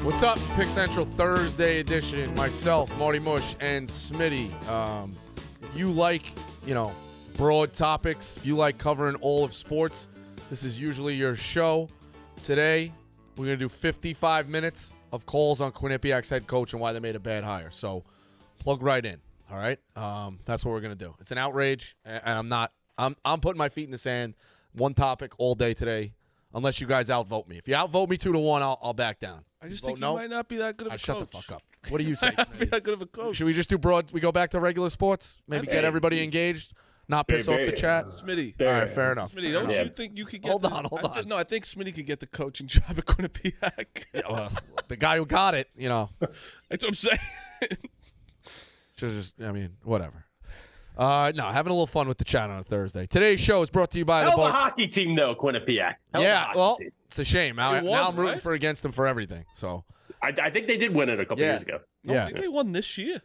What's up? Pick Central Thursday edition. Myself, Marty Mush, and Smitty. If you like, broad topics, if you like covering all of sports, this is usually your show. Today, we're going to do 55 minutes of calls on Quinnipiac's head coach and why they made a bad hire. So, plug right in. All right? That's what we're going to do. It's an outrage, and I'm putting my feet in the sand. One topic all day today, unless you guys outvote me. If you outvote me 2-1, I'll back down. I just think you might not be that good of a coach. Shut the fuck up. What do you say? Not be that good of a coach. Should we just do broad? We go back to regular sports? Maybe get everybody engaged? Not piss off the chat? Smitty. All right, fair enough. Smitty, don't you think you could get Hold on. No, I think Smitty could get the coaching job at Quinnipiac. Yeah, well, the guy who got it, That's what I'm saying. Whatever. No, having a little fun with the chat on a Thursday. Today's show is brought to you by Hell of a hockey team, though, Quinnipiac. Team. It's a shame. Now I'm rooting against them for everything. So I think they did win it a couple years ago. I think they won this year.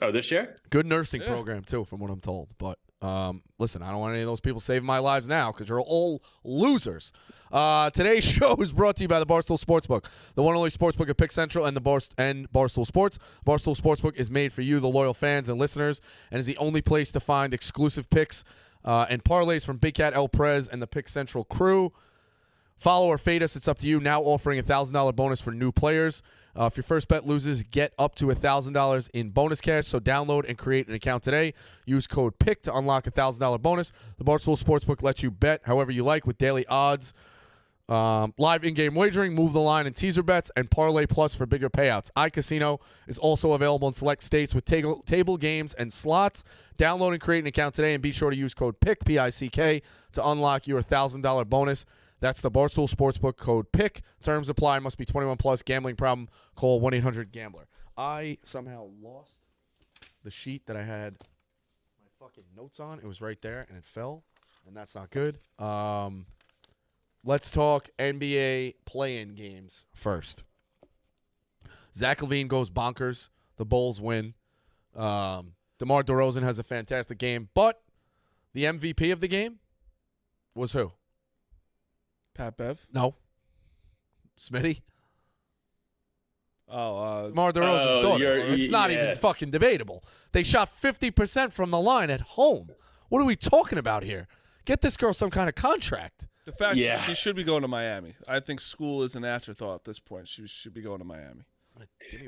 Oh, this year? Good nursing program, too, from what I'm told. But, listen, I don't want any of those people saving my lives now because you're all losers. Today's show is brought to you by the Barstool Sportsbook, the one and only sportsbook at Pick Central and Barstool Sports. Barstool Sportsbook is made for you, the loyal fans and listeners, and is the only place to find exclusive picks and parlays from Big Cat, El Prez, and the Pick Central crew. Follow or fade us. It's up to you. Now offering a $1,000 bonus for new players. If your first bet loses, get up to $1,000 in bonus cash. So download and create an account today. Use code PICK to unlock a $1,000 bonus. The Barstool Sportsbook lets you bet however you like with daily odds, live in-game wagering, move the line and teaser bets, and Parlay Plus for bigger payouts. iCasino is also available in select states with table games and slots. Download and create an account today, and be sure to use code PICK, P-I-C-K, to unlock your $1,000 bonus. That's the Barstool Sportsbook code PICK. Terms apply. Must be 21 plus. Gambling problem? Call 1-800-GAMBLER. I somehow lost the sheet that I had my fucking notes on. It was right there, and it fell, and that's not good. Let's talk NBA play-in games first. Zach LaVine goes bonkers. The Bulls win. DeMar DeRozan has a fantastic game, but the MVP of the game was who? Pat Bev? No. Smitty? DeMar DeRozan's daughter. It's not even fucking debatable. They shot 50% from the line at home. What are we talking about here? Get this girl some kind of contract. The fact she should be going to Miami. I think school is an afterthought at this point. She should be going to Miami.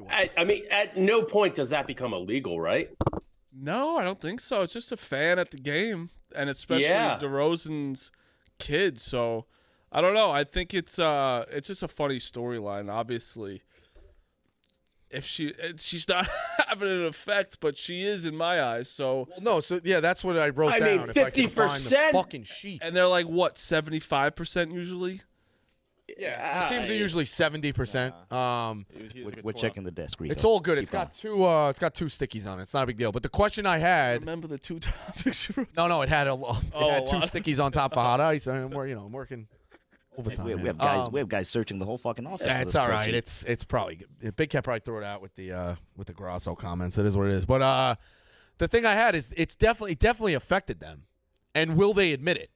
At no point does that become illegal, right? No, I don't think so. It's just a fan at the game, and especially DeRozan's kid. So I don't know. I think it's just a funny storyline. Obviously, if she's not having an effect, but she is in my eyes. So that's what I wrote down. 50%. If I can find the fucking sheet. And they're like what, 75% usually? Yeah, the teams are usually 70%. We're checking the desk. Rico. It's all good. Keep It's got two stickies on it. It's not a big deal. But the question I had. Remember the two topics you wrote? No, it had two stickies on top for hot ice. I'm working overtime. We have guys searching the whole fucking office. Yeah, it's all right. It's probably good. Big Cat probably threw it out with the Grasso comments. It is what it is. But the thing I had is it's definitely affected them. And will they admit it?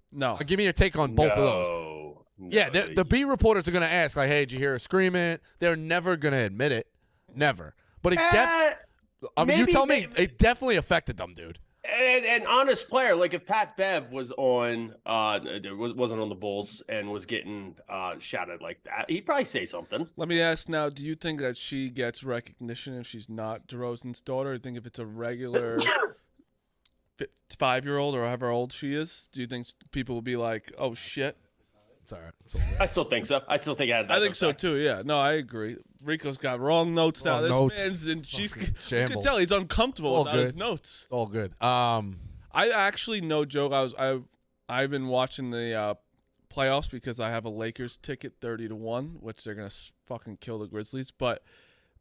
No. Give me your take on both of those. No, yeah, the beat reporters are going to ask, like, hey, did you hear her screaming? They're never going to admit it. Never. But you tell me, it definitely affected them, dude. An honest player, like if Pat Bev was wasn't on the Bulls and was getting shouted like that, he'd probably say something. Let me ask now, do you think that she gets recognition if she's not DeRozan's daughter? Do you think if it's a regular 5-year-old or however old she is, do you think people will be like, oh, shit? It's all right. I still think so. I still think I think so too. Yeah. No, I agree. Rico's got wrong notes now. This man's and you can tell he's uncomfortable without his notes. It's all good. I actually, no joke. I've been watching the playoffs because I have a Lakers ticket 30-1, which they're gonna fucking kill the Grizzlies. But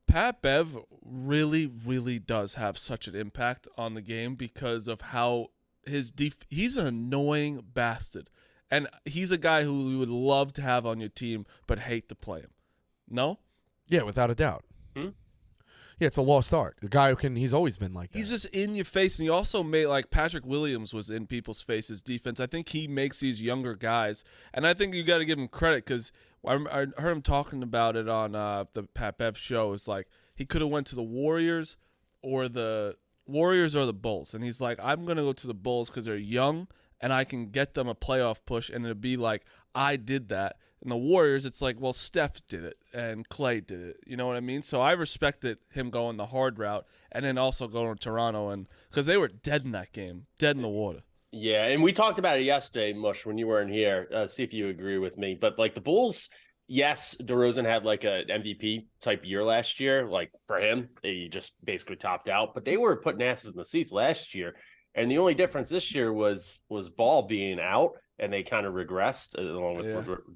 Pat Bev really, really does have such an impact on the game because of how he's an annoying bastard. And he's a guy who you would love to have on your team, but hate to play him. No? Yeah, without a doubt. Yeah, it's a lost art. The guy he's always been like that. He's just in your face, and he also made, like, Patrick Williams was in people's faces defense. I think he makes these younger guys, and I think you got to give him credit because I heard him talking about it on the Pat Bev show. It's like he could have went to the Warriors or the Bulls, and he's like, I'm going to go to the Bulls because they're young, and I can get them a playoff push, and it'll be like, I did that. In the Warriors, it's like, well, Steph did it and Clay did it. You know what I mean? So I respected him going the hard route and then also going to Toronto, and because they were dead in that game, dead in the water. Yeah, and we talked about it yesterday, Mush, when you weren't here. See if you agree with me. But, like, the Bulls, yes, DeRozan had, like, an MVP-type year last year. Like, for him, he just basically topped out. But they were putting asses in the seats last year. And the only difference this year was Ball being out, and they kind of regressed, along with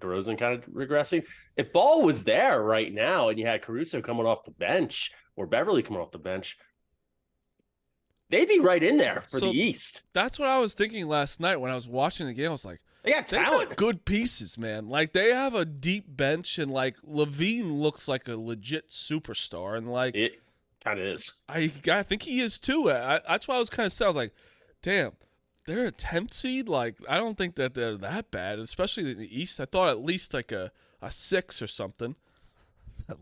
DeRozan kind of regressing. If Ball was there right now and you had Caruso coming off the bench or Beverly coming off the bench, they'd be right in there for the East. That's what I was thinking last night when I was watching the game. I was like, they got talent. Got good pieces, man. Like, they have a deep bench, and, like, Levine looks like a legit superstar. And, like, it kind of is. I think he is, too. That's why I was kind of sad. I was like, damn. They're a 10th seed? Like, I don't think that they're that bad, especially in the East. I thought at least like a 6 or something. That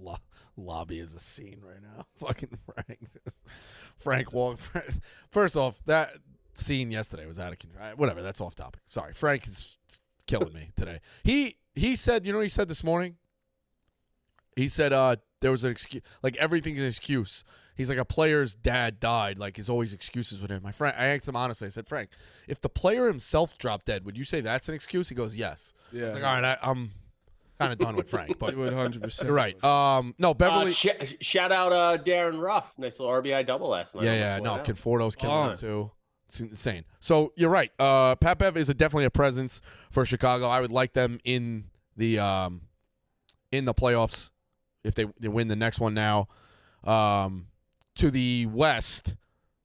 lobby is a scene right now. Fucking Frank Walker. First off, that scene yesterday was out of control. Whatever, that's off topic. Sorry. Frank is killing me today. He said, you know what he said this morning? He said there was an excuse, like everything's an excuse. He's like, a player's dad died. Like, there's always excuses with him. My friend, I asked him honestly. I said, Frank, if the player himself dropped dead, would you say that's an excuse? He goes, yes. Yeah. I was like, all right, I'm kind of done with Frank. But you would 100%. You're right. No, Beverly. Shout out Darren Ruff. Nice little RBI double last night. Yeah. No, Conforto's killing it too. It's insane. So you're right. Pat Bev is definitely a presence for Chicago. I would like them in the playoffs if they win the next one now. To the West,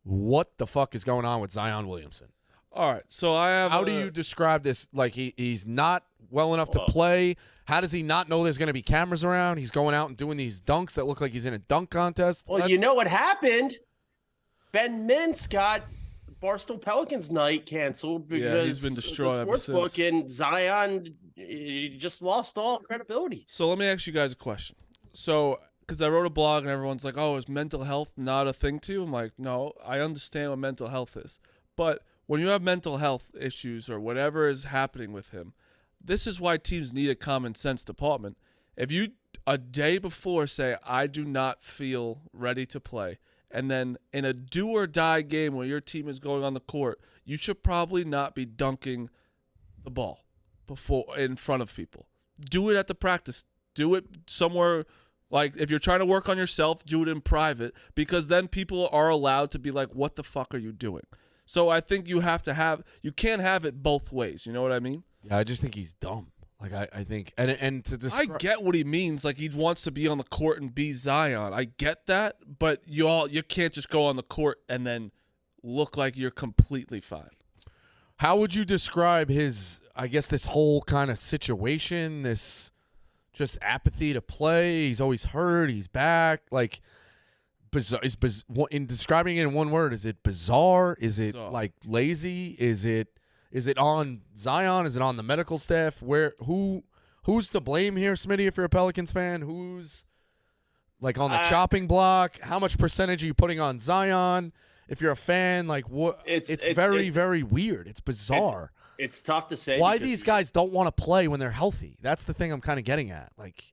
what the fuck is going on with Zion Williamson? All right, so I have. How do you describe this? Like, he's not well enough to play. How does he not know there's going to be cameras around? He's going out and doing these dunks that look like he's in a dunk contest. Well, you know what happened? Ben Mintz got Barstool Pelicans night canceled because he's been destroyed the sportsbook, and Zion he just lost all credibility. So let me ask you guys a question. So, because I wrote a blog and everyone's like, oh, is mental health not a thing to you? I'm like, no, I understand what mental health is. But when you have mental health issues or whatever is happening with him, this is why teams need a common sense department. If you a day before say, I do not feel ready to play, and then in a do or die game where your team is going on the court, you should probably not be dunking the ball before in front of people. Do it at the practice. Do it somewhere. Like, if you're trying to work on yourself, do it in private, because then people are allowed to be like, what the fuck are you doing? So I think you can't have it both ways. You know what I mean? Yeah, I just think he's dumb. Like, I think, and to describe. I get what he means. Like, he wants to be on the court and be Zion. I get that, but you can't just go on the court and then look like you're completely fine. How would you describe his, I guess, this whole kind of situation, this just apathy to play? He's always hurt. He's back. Like, bizarre. In describing it in one word, is it bizarre? Is it like lazy? Is it on Zion? Is it on the medical staff? Who's to blame here, Smitty? If you're a Pelicans fan, who's like on the chopping block? How much percentage are you putting on Zion? If you're a fan, like what? It's very very weird. It's bizarre. It's tough to say why these guys don't want to play when they're healthy. That's the thing I'm kind of getting at. Like,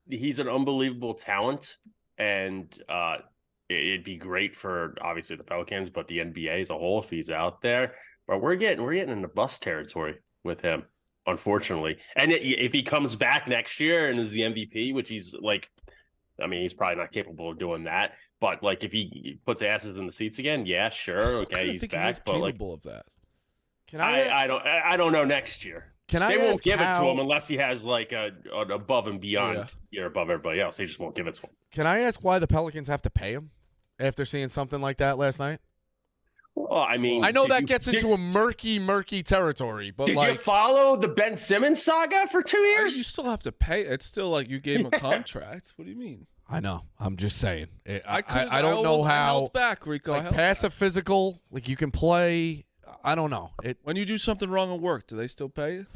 he's an unbelievable talent, and it'd be great for obviously the Pelicans, but the NBA as a whole if he's out there. But we're getting into bust territory with him, unfortunately. And if he comes back next year and is the MVP, which he's like, I mean, he's probably not capable of doing that. But like, if he puts asses in the seats again, yeah, sure, okay, he's back. But capable of that. I don't know next year. They won't give it to him unless he has like an above and beyond year above everybody else. They just won't give it to him. Can I ask why the Pelicans have to pay him after seeing something like that last night? Well, I mean, I know that gets into a murky territory, but did you follow the Ben Simmons saga for 2 years? You still have to pay. It's still like you gave him a contract. What do you mean? I know. I'm just saying. I don't know I how. held back, Rico. I Like held passive back. physical, like you can play. I don't know. When you do something wrong at work, do they still pay you?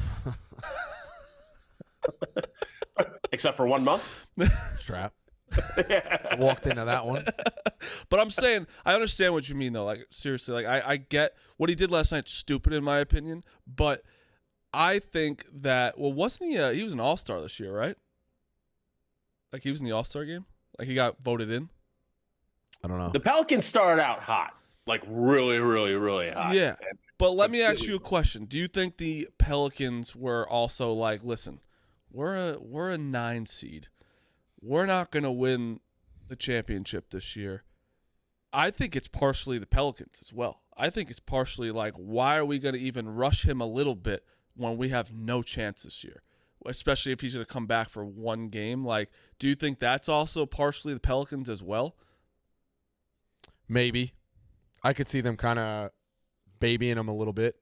Except for 1 month. Strap. I walked into that one. But I'm saying, I understand what you mean, though. Like, seriously, like I get what he did last night. Stupid, in my opinion. But I think that, well, wasn't he? He was an All-Star this year, right? Like, he was in the All-Star game? Like, he got voted in? I don't know. The Pelicans started out hot, like really, really, really hot. Yeah. But let me ask you a question. Do you think the Pelicans were also like, listen, we're a 9 seed. We're not going to win the championship this year. I think it's partially the Pelicans as well. I think it's partially like, why are we going to even rush him a little bit when we have no chance this year? Especially if he's going to come back for one game. Like, do you think that's also partially the Pelicans as well? Maybe. I could see them kind of babying him a little bit.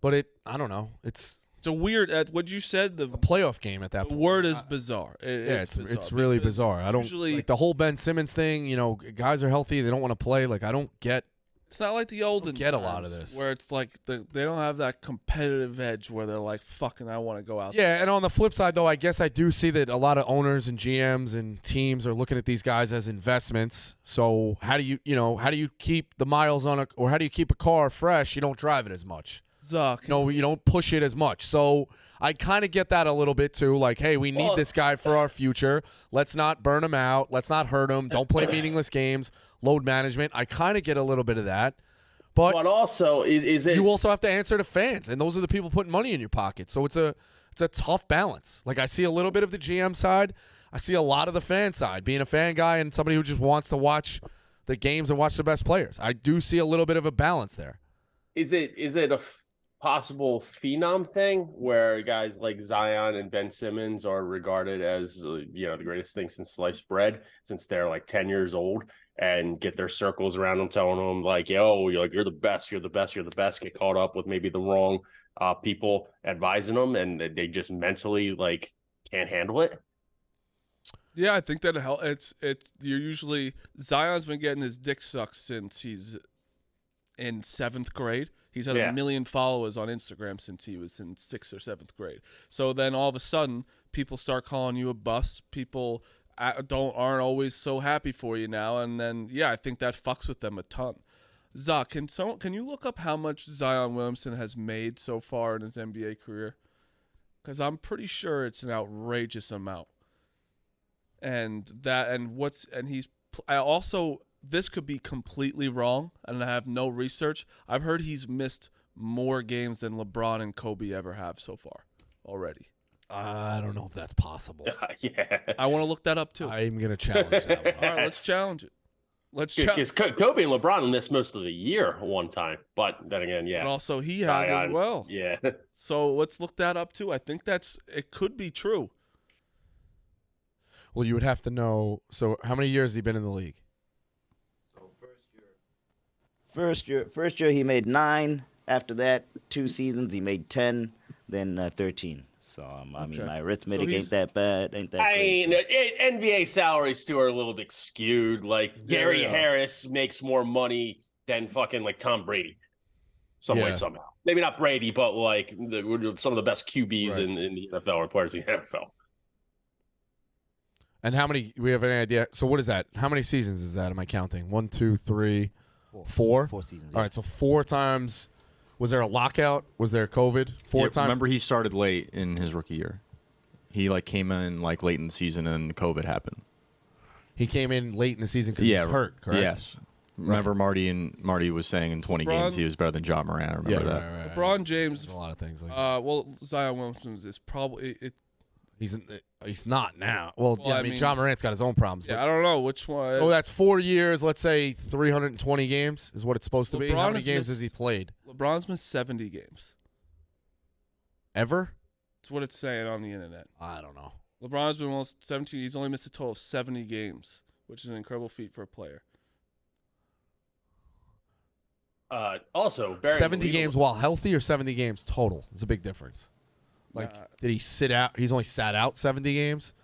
But I don't know. It's a weird, what you said, the playoff game at that point. The word is bizarre. It's really bizarre. I don't usually, like the whole Ben Simmons thing. You know, guys are healthy, they don't want to play. Like I don't get. It's not like the olden get a times lot of this where it's like they don't have that competitive edge where they're like, fucking, I want to go out. Yeah, and on the flip side though, I guess I do see that a lot of owners and GMs and teams are looking at these guys as investments. So how do you keep the miles on or how do you keep a car fresh? You don't drive it as much. Zuck. No, you don't push it as much. So I kind of get that a little bit too. Like, hey, we need this guy for our future. Let's not burn him out. Let's not hurt him. Don't play meaningless games. Load management. I kind of get a little bit of that. But also, is it? You also have to answer to fans, and those are the people putting money in your pocket. So it's a tough balance. Like I see a little bit of the GM side. I see a lot of the fan side. Being a fan guy and somebody who just wants to watch the games and watch the best players. I do see a little bit of a balance there. Is it a possible phenom thing where guys like Zion and Ben Simmons are regarded as the greatest thing since sliced bread, since they're like 10 years old and get their circles around them telling them like, yo, you're the best, you're the best, you're the best, get caught up with maybe the wrong people advising them and they just mentally like can't handle it? Yeah, I think that you're usually Zion's been getting his dick sucked since he's in 7th grade. He's had 1 million followers on Instagram since he was in 6th or 7th grade. So then all of a sudden, people start calling you a bust. People aren't always so happy for you now, and then I think that fucks with them a ton. Zach, can you look up how much Zion Williamson has made so far in his NBA career? Because I'm pretty sure it's an outrageous amount. This could be completely wrong, and I have no research. I've heard he's missed more games than LeBron and Kobe ever have so far already. I don't know if that's possible. Yeah. I want to look that up, too. I'm going to challenge that one. All right, let's challenge it. Because Kobe and LeBron missed most of the year one time, but then again, But also he has as well. Yeah. So let's look that up, too. I think it could be true. Well, you would have to know. So how many years has he been in the league? First year he made 9. After that, 2 seasons he made 10, then 13. So I mean, my arithmetic ain't that bad. Ain't that? NBA salaries too are a little bit skewed. Like Gary Harris makes more money than fucking like Tom Brady, some way somehow. Maybe not Brady, but like some of the best QBs in the NFL or players in the NFL. And how many? We have any idea? So what is that? How many seasons is that? Am I counting? 1, 2, 3, 4. 4 seasons. All right, so 4 times. Was there a lockout? Was there COVID? 4 times. Remember, he started late in his rookie year. He came in late in the season, and COVID happened. He came in late in the season because he was hurt, correct? Yes. Remember, Marty was saying in 20 games he was better than Ja Morant. I remember that. Right. LeBron James. There's a lot of things like that. Zion Williamson is probably He's not now. Well, I mean, Ja Morant's got his own problems. Yeah, I don't know which one. So that's 4 years. Let's say 320 games is what it's supposed to be. How many games has he played? LeBron's missed 70 games. Ever? That's what it's saying on the internet. I don't know. LeBron's been almost 17. He's only missed a total of 70 games, which is an incredible feat for a player. Also, 70 games while healthy or 70 games total? It's a big difference. Like, did he sit out? He's only sat out 70 games?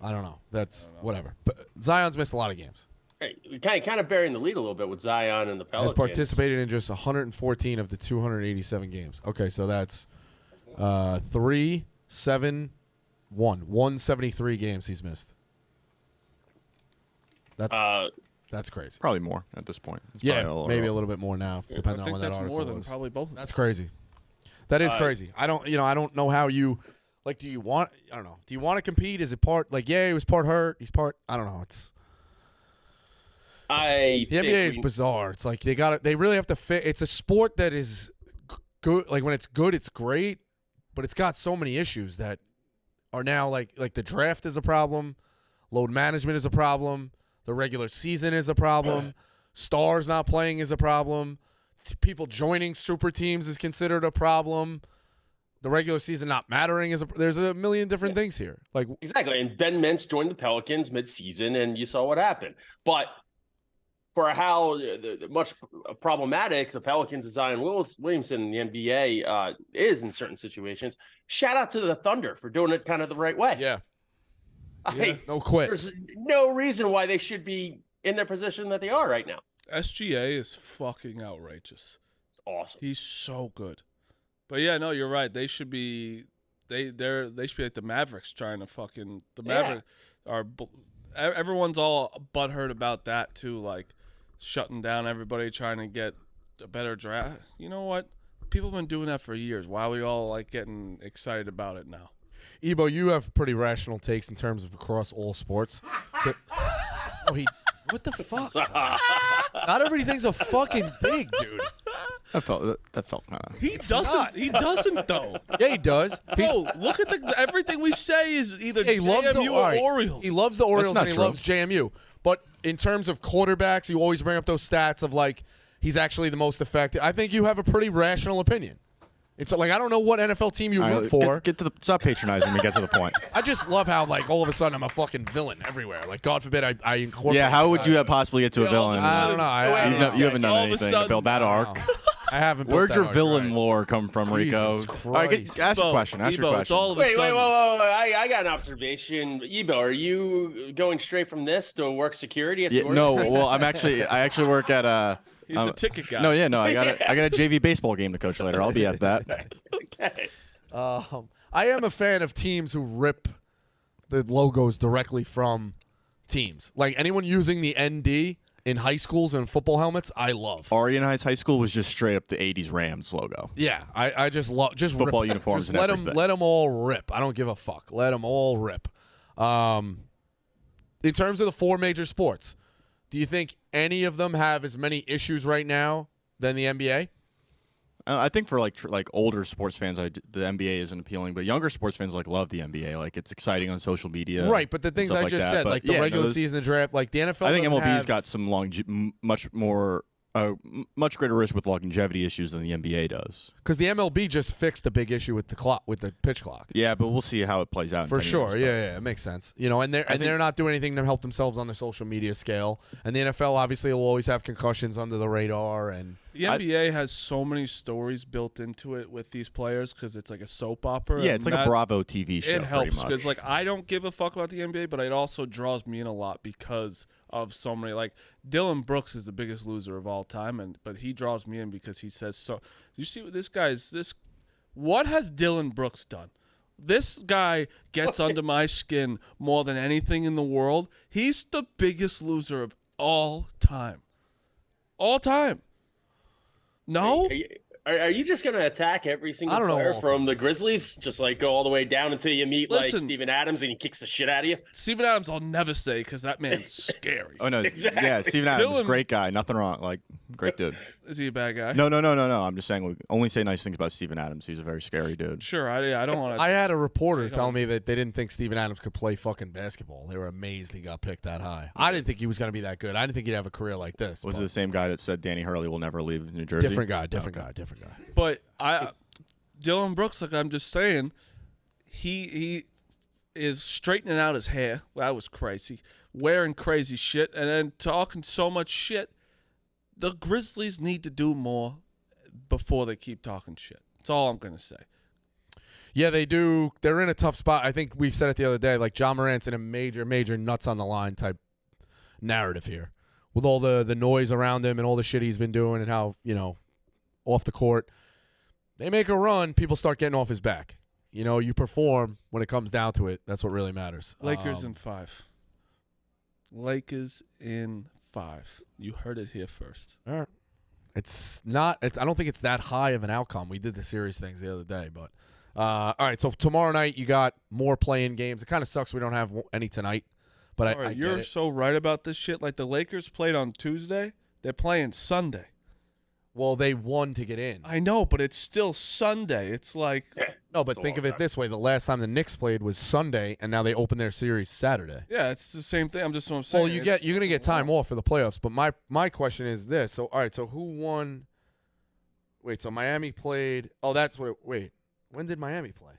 I don't know. That's whatever. But Zion's missed a lot of games. Hey, we kind of burying the lead a little bit with Zion and the Pelicans. Has participated in just 114 of the 287 games. Okay, so that's 3, 7, 173 games he's missed. That's crazy. Probably more at this point. It's maybe a little bit more now, depending on when that article more than was. probably both of them. That's crazy. That is crazy. I don't know how you like. Do you want? I don't know. Do you want to compete? Is it part like? Yeah, he was part hurt. He's part. I don't know. It's. The NBA is bizarre. It's like they really have to fit. It's a sport that is good. Like when it's good, it's great, but it's got so many issues that are now like the draft is a problem, load management is a problem, the regular season is a problem, stars not playing is a problem, people joining super teams is considered a problem. The regular season not mattering there's a million different things here. Like exactly. And Ben Mintz joined the Pelicans mid-season, and you saw what happened. But for how much problematic the Pelicans and Zion Williamson in the NBA is in certain situations, shout out to the Thunder for doing it kind of the right way. Yeah. No quit. There's no reason why they should be in their position that they are right now. SGA is fucking outrageous. It's awesome. He's so good. But yeah, no, you're right. They should be they should be like the Mavericks trying to fucking Mavericks are everyone's all butthurt about that too, like shutting down everybody trying to get a better draft. You know what? People have been doing that for years. Why are we all like getting excited about it now? Ebo, you have pretty rational takes in terms of across all sports. What the fuck? Not everything's a fucking dig, dude. That felt kind of. He doesn't. He doesn't though. Yeah, he does. Bro, look at everything we say is either JMU or Orioles. He loves the Orioles and he true. loves JMU. But in terms of quarterbacks, you always bring up those stats of like he's actually the most effective. I think you have a pretty rational opinion. It's like I don't know what NFL team you root for. Stop patronizing me. Get to the point. I just love how like all of a sudden I'm a fucking villain everywhere. Like God forbid I incorporate. Yeah, how would you possibly get to a villain? I don't know. You haven't done anything to build that arc. I haven't. Where'd your villain lore come from, Rico? Jesus All right, Christ. ask your question. Ask your question. Wait. I got an observation. Ebo, are you going straight from this to work security at the No, well, I actually work at He's a ticket guy. No, I got a JV baseball game to coach later. I'll be at that. Okay. I am a fan of teams who rip the logos directly from teams. Like anyone using the ND in high schools and football helmets, I love. Arian Heights High School was just straight up the '80s Rams logo. Yeah, I just love football rip uniforms. Just and let them all rip. I don't give a fuck. Let them all rip. In terms of the four major sports, do you think any of them have as many issues right now than the NBA? I think for like older sports fans, the NBA isn't appealing, but younger sports fans love the NBA. Like it's exciting on social media, right? But the things I just said, like the regular season, the draft, like the NFL. I think MLB's got some much greater risk with longevity issues than the NBA does. Because the MLB just fixed a big issue with the clock, with the pitch clock. Yeah, but we'll see how it plays out. For sure, yeah, it makes sense. And they're not doing anything to help themselves on the social media scale. And the NFL obviously will always have concussions under the radar. And the NBA has so many stories built into it with these players because it's like a soap opera. Yeah, it's like a Bravo TV show. It helps because I don't give a fuck about the NBA, but it also draws me in a lot because of so many. Like Dylan Brooks is the biggest loser of all time, but he draws me in because he says so. You see what this guy's this? What has Dylan Brooks done? This guy gets under my skin more than anything in the world. He's the biggest loser of all time. All time. No. Are you just going to attack every single player from the Grizzlies? Just go all the way down until you meet Steven Adams and he kicks the shit out of you? Steven Adams I'll never say because that man's scary. Oh, no. Exactly. Yeah, Steven Adams, great guy. Nothing wrong. Great dude. Is he a bad guy? No. I'm just saying we only say nice things about Steven Adams. He's a very scary dude. Sure. I don't want to. I had a reporter tell me that they didn't think Steven Adams could play fucking basketball. They were amazed he got picked that high. I didn't think he was going to be that good. I didn't think he'd have a career like this. Was it the same guy that said Danny Hurley will never leave New Jersey? Different guy. But Dylan Brooks, I'm just saying, he is straightening out his hair. That was crazy. Wearing crazy shit and then talking so much shit. The Grizzlies need to do more before they keep talking shit. That's all I'm going to say. Yeah, they do. They're in a tough spot. I think we've said it the other day. Like, Ja Morant's in a major nuts on the line type narrative here, with all the noise around him and all the shit he's been doing and how, off the court. They make a run, people start getting off his back. You perform when it comes down to it. That's what really matters. Lakers in 5. Lakers in 5. You heard it here first. All right. It's not. I don't think it's that high of an outcome. We did the series things the other day, but all right. So tomorrow night you got more play-in games. It kind of sucks we don't have any tonight, but I you're so right about this shit. Like, the Lakers played on Tuesday. They're playing Sunday. Well, they won to get in. I know, but it's still Sunday. It's like no, but think of it this way: the last time the Knicks played was Sunday, and now they open their series Saturday. Yeah, it's the same thing. I'm just what I'm saying. Well, you're gonna get time off for the playoffs. But my question is this: so all right, so who won? Wait, so Miami played. Oh, that's what. Wait, when did Miami play?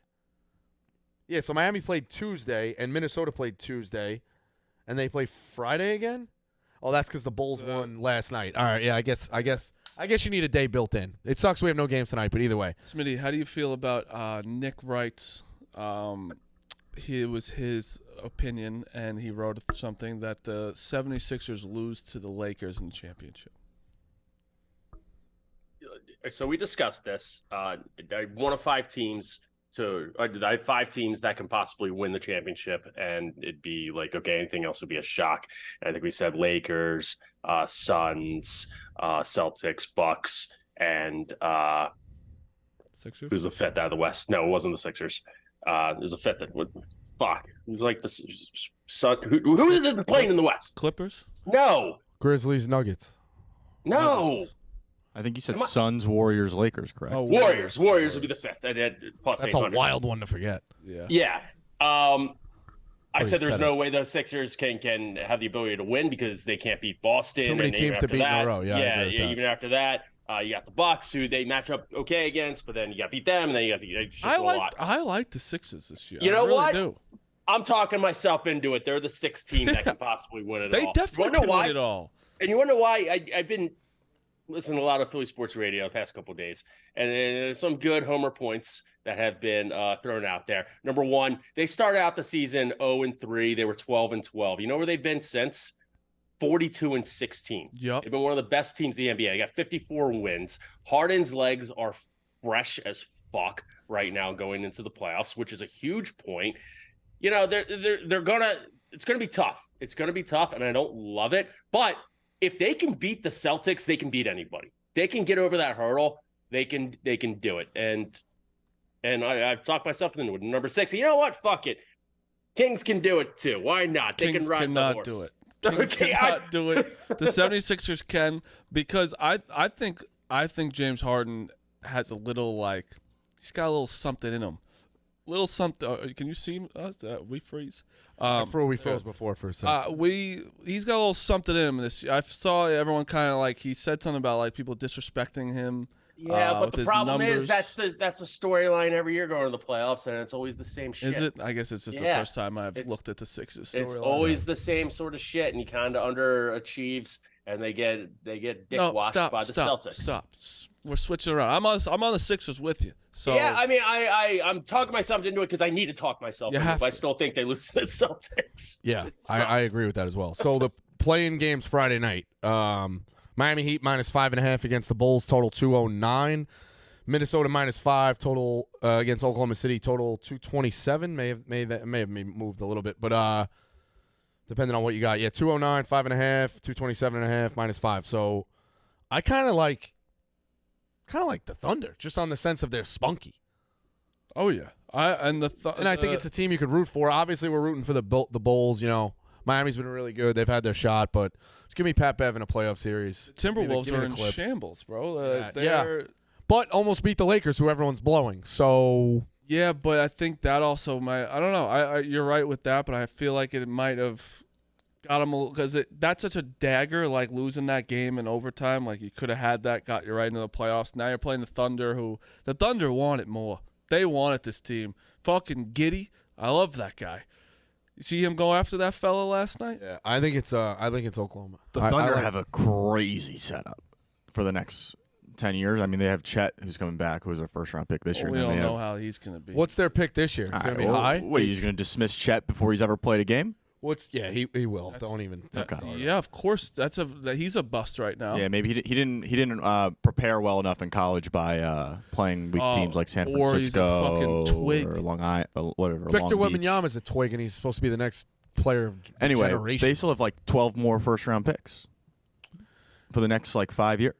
Yeah, so Miami played Tuesday, and Minnesota played Tuesday, and they play Friday again. Oh, that's because the Bulls won last night. All right, yeah, I guess you need a day built in. It sucks we have no games tonight, but either way. Smitty, how do you feel about Nick Wright's? It was his opinion, and he wrote something that the 76ers lose to the Lakers in the championship. So we discussed this. One of 5 teams I have 5 teams that can possibly win the championship, and it'd be like, okay, anything else would be a shock. And I think we said Lakers, Suns, Celtics, Bucks, and Sixers. Who's the fifth out of the West? No, it wasn't the Sixers. There's a fifth that would fuck. It was like the Sun. Who is it playing in the West? Clippers. No. Grizzlies, Nuggets. No. Nuggets. I think you said Suns, Warriors, Lakers, correct? Oh, Warriors would be the fifth. I did plus That's 800. a wild one to forget. Yeah. I said there's said no way the Sixers can have the ability to win because they can't beat Boston. Too many teams to beat in a row. Yeah, I agree with that. Even after that, you got the Bucks, who they match up okay against, but then you got to beat them, and then you got to beat. It's just a lot. I like the Sixers this year. You know I really what? Do. I'm talking myself into it. They're the 6th team that can possibly win it all. They definitely can win it all. And you wonder why? I've been listening to a lot of Philly sports radio the past couple of days, and there's some good homer points that have been thrown out there. Number one, they started out the season 0-3. They were 12-12. You know where they've been since? 42-16. Yep. They've been one of the best teams in the NBA. They got 54 wins. Harden's legs are fresh as fuck right now going into the playoffs, which is a huge point. You know, it's gonna be tough. It's gonna be tough, and I don't love it. But if they can beat the Celtics, they can beat anybody. They can get over that hurdle. They can do it. And I've talked myself into number 6. You know what? Fuck it. Kings can do it too. Why not? They Kings can ride the horse. Do it. Kings cannot do it. The 76ers can, because I think James Harden has a little, like, he's got a little something in him. Little something. Can you see us? We freeze. We froze before for a second. He's got a little something in him. I saw everyone kind of like, he said something about like people disrespecting him. Yeah, but the problem numbers. is that's a storyline every year going to the playoffs, and it's always the same shit. Is it? I guess it's just the first time I've looked at the Sixers storyline. It's always the same sort of shit, and he kind of underachieves, and they get dick washed by the Celtics. Stop. We're switching around. I'm on the Sixers with you. So yeah, I mean, I'm talking myself into it because I need to talk myself into it, but I still think they lose to the Celtics. Yeah, I agree with that as well. So the play-in games Friday night. Miami Heat -5.5 against the Bulls, total 209. Minnesota -5 total against Oklahoma City, total 227. May have moved a little bit, but depending on what you got, yeah, 209, 5.5, 227.5, -5. So I kind of like the Thunder, just on the sense of they're spunky. Oh yeah, I think it's a team you could root for. Obviously, we're rooting for the Bulls. You know, Miami's been really good. They've had their shot, but just give me Pat Bev in a playoff series. Timberwolves are in shambles, bro. But almost beat the Lakers, who everyone's blowing. So yeah, but I think that also might. I don't know. You're right with that, but I feel like it might have got them because that's such a dagger. Like losing that game in overtime, like you could have had that, got you right into the playoffs. Now you're playing the Thunder, who the Thunder want it more. They wanted this team. Fucking Giddy. I love that guy. You see him go after that fella last night? Yeah, I think it's Oklahoma. The Thunder have a crazy setup for the next 10 years. I mean, they have Chet, who's coming back, who was a first-round pick this year. We and then don't they know how he's going to be. What's their pick this year? It's going to be high? Wait, he's going to dismiss Chet before he's ever played a game? He will. Don't even. Yeah, of course. He's a bust right now. Yeah, maybe he didn't prepare well enough in college by playing weak teams like San Francisco or he's a fucking twig. or Long Island, whatever. Victor Long Beach. Wembanyama's a twig, and he's supposed to be the next player of Anyway, generation. they still have like 12 more first-round picks for the next like 5 years.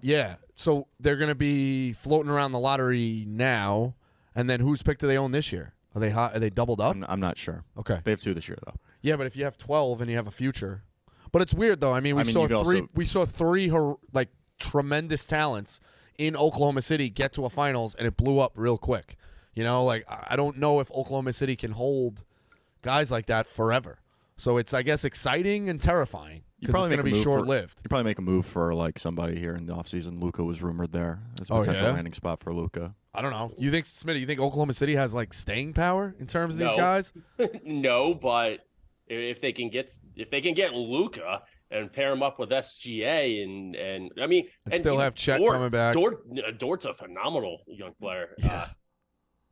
Yeah, so they're going to be floating around the lottery now, and then whose pick do they own this year? Are they hot? Are they doubled up? I'm not sure. Okay. They have 2 this year though. Yeah, but if you have 12 and you have a future, but it's weird though. I mean, we saw three like tremendous talents in Oklahoma City get to a finals, and it blew up real quick. You know, like I don't know if Oklahoma City can hold guys like that forever. So it's, I guess, exciting and terrifying because it's going to be short-lived. You probably make a move for like somebody here in the offseason. Luka was rumored there as a potential landing spot for Luka. I don't know. You think, Smitty, you think Oklahoma City has like staying power in terms of these guys? No, but if they can get Luka and pair him up with SGA and I mean, and still have Chet coming back. Dort's a phenomenal young player. Yeah.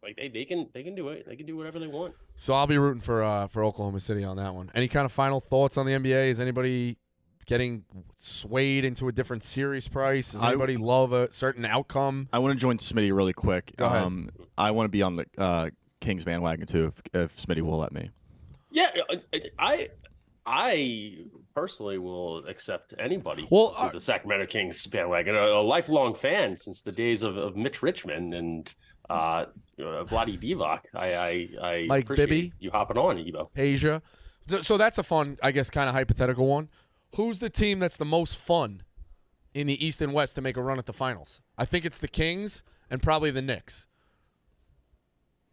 Like they can do it. They can do whatever they want. So I'll be rooting for Oklahoma City on that one. Any kind of final thoughts on the NBA? Is anybody getting swayed into a different series price? Does anybody love a certain outcome? I want to join Smitty really quick. Go ahead. I want to be on the Kings bandwagon too, if Smitty will let me. Yeah, I personally will accept anybody to the Sacramento Kings bandwagon. A lifelong fan since the days of Mitch Richmond and Vlade Divac. I Mike appreciate Bibby, you hopping on, Evo. Asia. So that's a fun, I guess, kind of hypothetical one. Who's the team that's the most fun in the East and West to make a run at the finals? I think it's the Kings and probably the Knicks.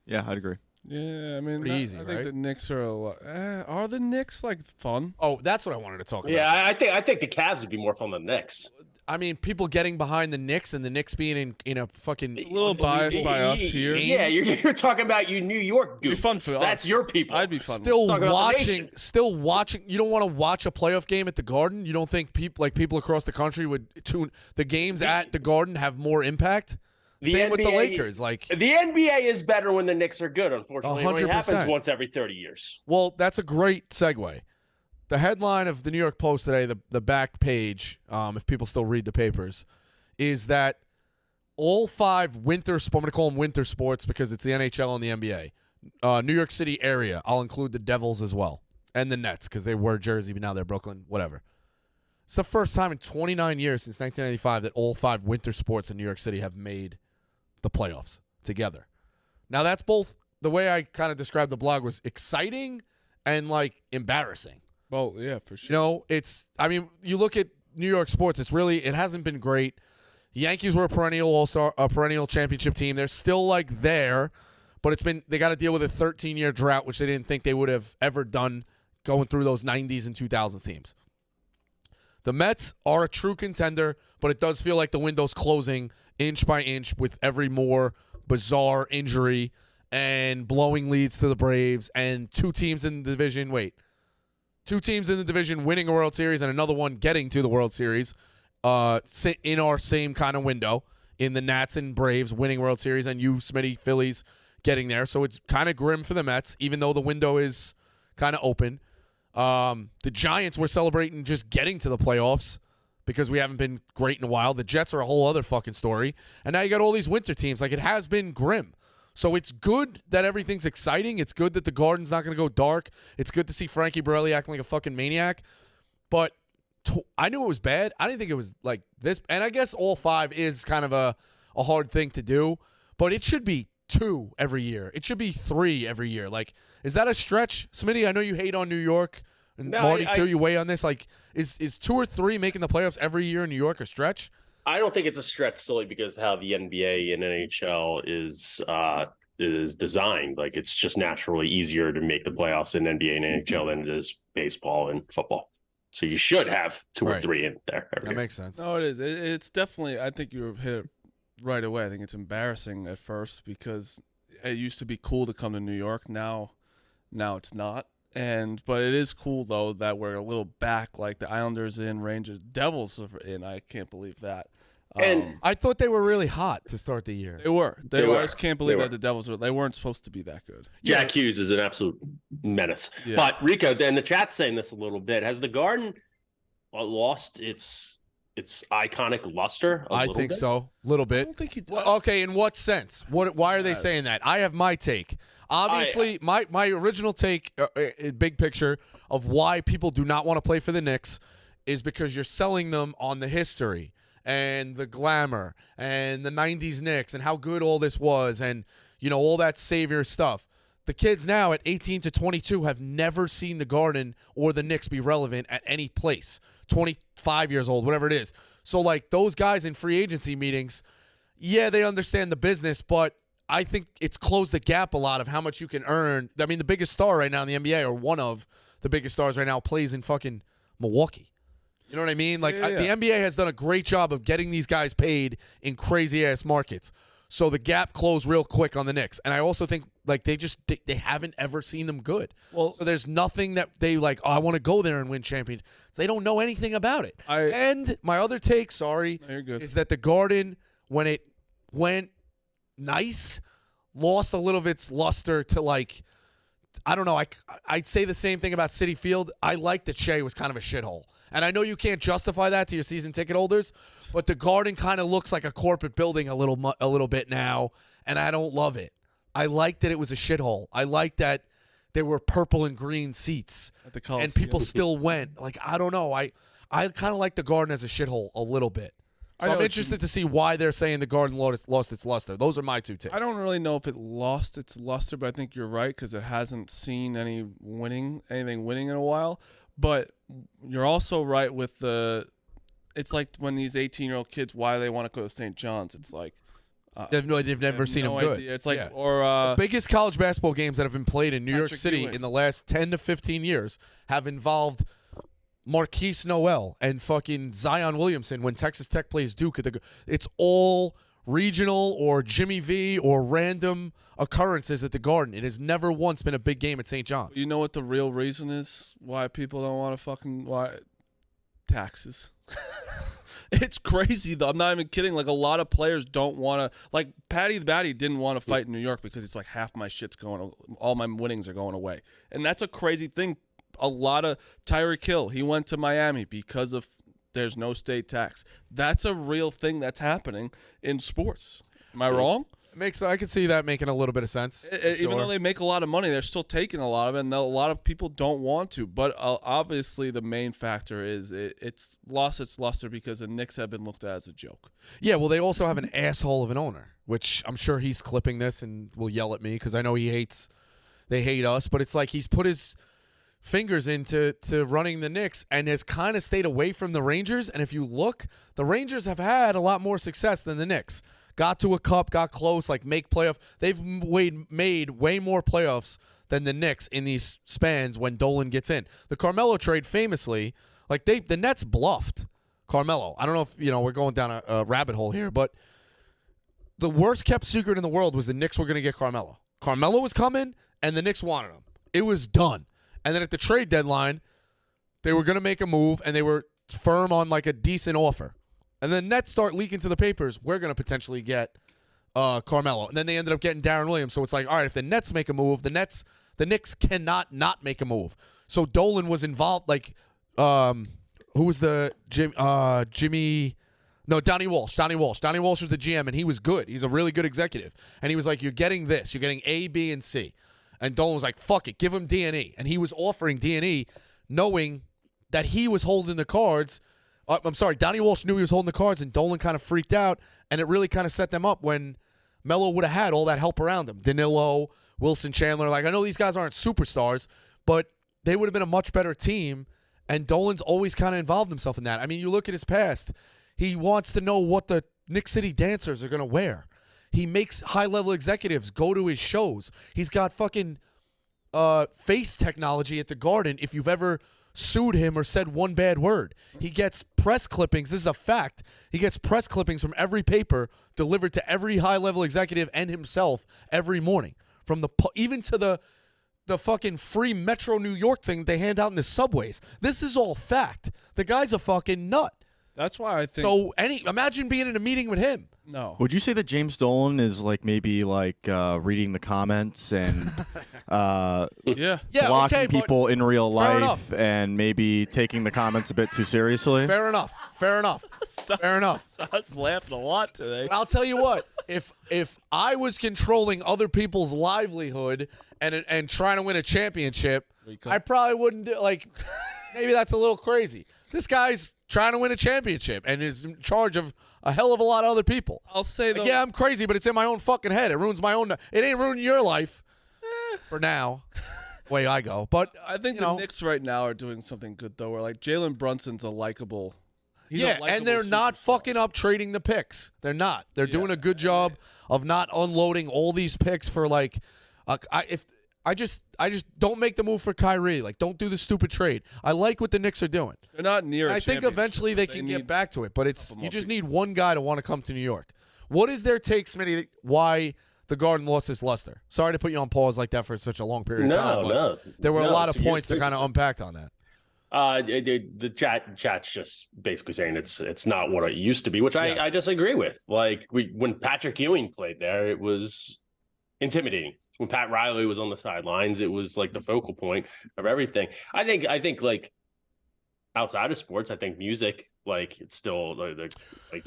Yeah, I'd agree. Yeah, I mean, pretty easy, I right? think the Knicks are a lot. Are the Knicks like fun? Oh, that's what I wanted to talk about. Yeah, I think the Cavs would be more fun than the Knicks. I mean, people getting behind the Knicks and the Knicks being in a fucking a little biased by us here. Yeah, you're talking about you New York goofs. Be fun for That's us. your people. I'd be fun. Still watching. You don't want to watch a playoff game at the Garden. You don't think people across the country would tune the games at the Garden have more impact? Same with the Lakers. Like the NBA is better when the Knicks are good. Unfortunately, it only 100%. happens once every 30 years. Well, that's a great segue. The headline of the New York Post today, the back page, if people still read the papers, is that all 5 winter sports, I'm going to call them winter sports because it's the NHL and the NBA, New York City area, I'll include the Devils as well, and the Nets because they were Jersey, but now they're Brooklyn, whatever. It's the first time in 29 years since 1995 that all 5 winter sports in New York City have made the playoffs together. Now, that's both, the way I kind of described the blog was exciting and, like, embarrassing. Well, yeah, for sure. You know, you look at New York sports, it hasn't been great. The Yankees were a perennial all-star, a perennial championship team. They're still, like, there, but they got to deal with a 13-year drought, which they didn't think they would have ever done going through those 90s and 2000s teams. The Mets are a true contender, but it does feel like the window's closing inch by inch with every more bizarre injury and blowing leads to the Braves and 2 teams in the division. Two teams in the division winning a World Series and another one getting to the World Series in our same kind of window in the Nats and Braves winning World Series and you, Smitty, Phillies getting there. So it's kind of grim for the Mets, even though the window is kind of open. The Giants were celebrating just getting to the playoffs because we haven't been great in a while. The Jets are a whole other fucking story. And now you got all these winter teams. Like, it has been grim. So it's good that everything's exciting. It's good that the Garden's not going to go dark. It's good to see Frankie Borelli acting like a fucking maniac. But I knew it was bad. I didn't think it was like this. And I guess all 5 is kind of a hard thing to do. But it should be 2 every year. It should be 3 every year. Like, is that a stretch? Smitty, I know you hate on New York. And no, Marty, too, you weigh on this. Like, is 2 or 3 making the playoffs every year in New York a stretch? I don't think it's a stretch solely because how the NBA and NHL is designed. Like, it's just naturally easier to make the playoffs in NBA and NHL than it is baseball and football. So you should have 2 or 3 in there. That makes sense. No, it is. It's definitely. I think you hit it right away. I think it's embarrassing at first because it used to be cool to come to New York. Now it's not. But it is cool though that we're a little back, like the Islanders in, Rangers, Devils are in. I can't believe that. And I thought they were really hot to start the year. They were. They were. I just can't believe They that the Devils they weren't supposed to be that good. Jack Hughes is an absolute menace. Yeah. But Rico, then the chat's saying this a little bit. Has the Garden lost its iconic luster? I think so, a little I bit. don't think he does. Well, okay, in what sense? Why are they Yes. saying that? I have my take. Obviously, my original take, big picture of why people do not want to play for the Knicks is because you're selling them on the history and the glamour and the 90s Knicks and how good all this was and, all that savior stuff. The kids now at 18 to 22 have never seen the Garden or the Knicks be relevant at any place. 25 years old, whatever it is. So, those guys in free agency meetings, yeah, they understand the business, but I think it's closed the gap a lot of how much you can earn. I mean, the biggest star right now in the NBA, or one of the biggest stars right now, plays in fucking Milwaukee. You know what I mean? Yeah. The NBA has done a great job of getting these guys paid in crazy-ass markets. So the gap closed real quick on the Knicks. And I also think, they haven't ever seen them good. Well, So there's nothing that they I want to go there and win championships. They don't know anything about it. And my other take, sorry, No, you're good. is that the Garden, when it went nice, lost a little of its luster to I don't know. I'd say the same thing about Citi Field. I like that Shea was kind of a shithole. And I know you can't justify that to your season ticket holders, but the Garden kind of looks like a corporate building a little bit now, and I don't love it. I like that it was a shithole. I like that there were purple and green seats, At the Coliseum. and people still went. I don't know. I kind of like the Garden as a shithole a little bit. I So know I'm what you interested to see why they're saying the Garden lost its luster. Those are my two takes. I don't really know if it lost its luster, but I think you're right because it hasn't seen anything winning in a while. But you're also right with it's like when these 18-year-old kids, why they want to go to St. John's. It's like They've never seen no them good. idea. It's like Yeah. or Biggest college basketball games that have been played in New York Patrick City Ewing. in the last 10 to 15 years have involved Marquise Noel and fucking Zion Williamson when Texas Tech plays Duke. It's all regional or Jimmy V or random occurrences at the Garden. It has never once been a big game at St. John's. you know what the real reason is why people don't want to why taxes. It's crazy though. I'm not even kidding. A lot of players don't want to. Patty the Batty didn't want to fight in New York because it's half my shit's all my winnings are going away, and that's a crazy thing. A lot of Tyreek Hill, he went to Miami because of there's no state tax. That's a real thing that's happening in sports. Am I wrong? I can see that making a little bit of sense. Even though they make a lot of money, they're still taking a lot of it, and a lot of people don't want to. But obviously, the main factor is it's lost its luster because the Knicks have been looked at as a joke. Yeah, well, they also have an asshole of an owner, which I'm sure he's clipping this and will yell at me because I know they hate us. But it's he's put his fingers into running the Knicks and has kind of stayed away from the Rangers. And if you look, the Rangers have had a lot more success than the Knicks. Got to a cup, got close, make playoff. They've made way more playoffs than the Knicks in these spans when Dolan gets in. The Carmelo trade famously, the Nets bluffed Carmelo. I don't know if, we're going down a rabbit hole here, but the worst kept secret in the world was the Knicks were going to get Carmelo. Carmelo was coming, and the Knicks wanted him. It was done. And then at the trade deadline, they were going to make a move, and they were firm on a decent offer. And then Nets start leaking to the papers, we're going to potentially get Carmelo. And then they ended up getting Darren Williams. So it's all right, if the Nets make a move, the Knicks cannot not make a move. So Dolan was involved, who was the Donnie Walsh. Donnie Walsh was the GM, and he was good. He's a really good executive. And he was like, you're getting this. You're getting A, B, and C. And Dolan was like, fuck it, give him D&E. And he was offering D&E knowing that he was holding the cards. Donnie Walsh knew he was holding the cards, and Dolan kind of freaked out, and it really kind of set them up when Melo would have had all that help around him. Danilo, Wilson Chandler. I know these guys aren't superstars, but they would have been a much better team, and Dolan's always kind of involved himself in that. I mean, you look at his past. He wants to know what the Knick City dancers are going to wear. He makes high-level executives go to his shows. He's got fucking face technology at the Garden if you've ever sued him or said one bad word. He gets press clippings. This is a fact. He gets press clippings from every paper delivered to every high-level executive and himself every morning. From even to the fucking free Metro New York thing they hand out in the subways. This is all fact. The guy's a fucking nut. That's why I think. So imagine being in a meeting with him. No. Would you say that James Dolan is like maybe like reading the comments and Yeah. blocking okay, people in real fair life enough. and maybe taking the comments a bit too seriously? Fair enough. Fair enough. Fair enough. I was laughing a lot today. But I'll tell you what, if I was controlling other people's livelihood and trying to win a championship, I probably wouldn't do maybe that's a little crazy. This guy's trying to win a championship and is in charge of a hell of a lot of other people. I'll say though. Yeah, I'm crazy, but it's in my own fucking head. It ruins my own. It ain't ruining your life for now. Way I go, but I think the Knicks right now are doing something good though. Where like Jalen Brunson's a likable. And they're not fucking up trading the picks. They're not. They're doing a good job of not unloading all these picks for I just don't make the move for Kyrie. Like, don't do the stupid trade. I like what the Knicks are doing. They're not near. I think eventually they can get back to it, but you just need one guy to want to come to New York. What is their take, Smitty? Why the Garden lost its luster? Sorry to put you on pause like that for such a long period of time. But there were a lot of points to kind of unpack on that. The chat's just basically saying it's not what it used to be, which I disagree with. Like when Patrick Ewing played there, it was intimidating. When Pat Riley was on the sidelines, it was like the focal point of everything. I think like outside of sports, I think music, like it's still like